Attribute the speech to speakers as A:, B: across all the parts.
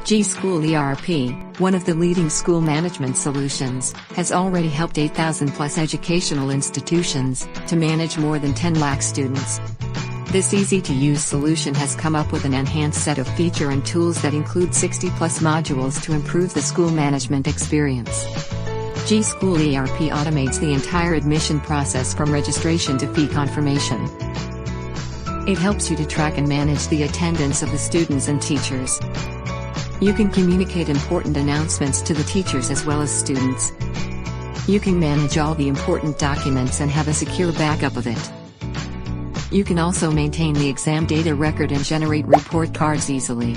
A: jiSchoolERP, one of the leading school management solutions, has already helped 8,000+ educational institutions to manage more than 10 lakh students. This easy-to-use solution has come up with an enhanced set of feature and tools that include 60+ modules to improve the school management experience. jiSchoolERP automates the entire admission process from registration to fee confirmation. It helps you to track and manage the attendance of the students and teachers. You can communicate important announcements to the teachers as well as students. You can manage all the important documents and have a secure backup of it. You can also maintain the exam data record and generate report cards easily.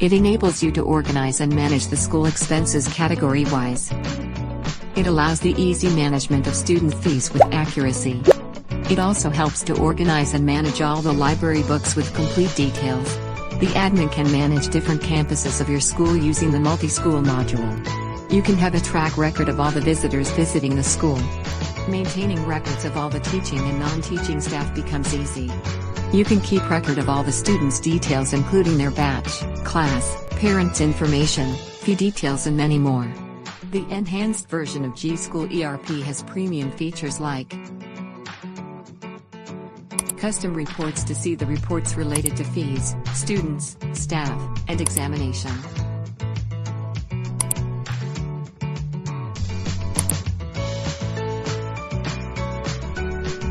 A: It enables you to organize and manage the school expenses category-wise. It allows the easy management of student fees with accuracy. It also helps to organize and manage all the library books with complete details. The admin can manage different campuses of your school using the multi-school module. You can have a track record of all the visitors visiting the school. Maintaining records of all the teaching and non-teaching staff becomes easy. You can keep record of all the students' details including their batch, class, parents' information, fee details and many more. The enhanced version of jiSchoolERP has premium features like custom reports to see the reports related to fees, students, staff, and examination.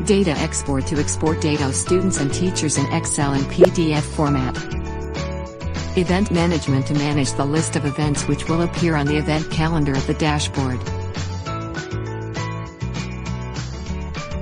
A: Data export to export data of students and teachers in Excel and PDF format. Event management to manage the list of events which will appear on the event calendar of the dashboard.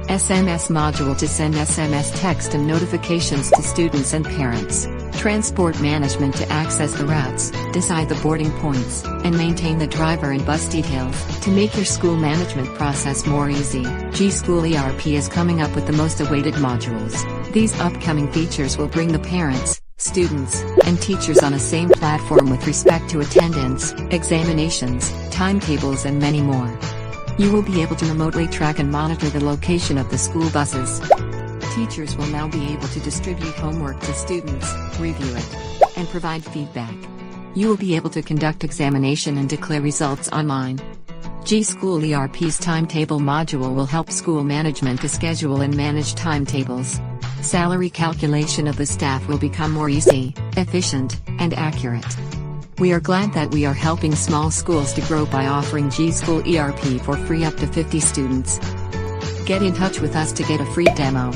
A: SMS module to send SMS text and notifications to students and parents. Transport management to access the routes, decide the boarding points, and maintain the driver and bus details. To make your school management process more easy, jiSchoolERP is coming up with the most awaited modules. These upcoming features will bring the parents, students, and teachers on a same platform with respect to attendance, examinations, timetables and many more. You will be able to remotely track and monitor the location of the school buses. Teachers will now be able to distribute homework to students, review it, and provide feedback. You will be able to conduct examination and declare results online. jiSchoolERP's timetable module will help school management to schedule and manage timetables. Salary calculation of the staff will become more easy, efficient, and accurate. We are glad that we are helping small schools to grow by offering jiSchoolERP for free up to 50 students. Get in touch with us to get a free demo.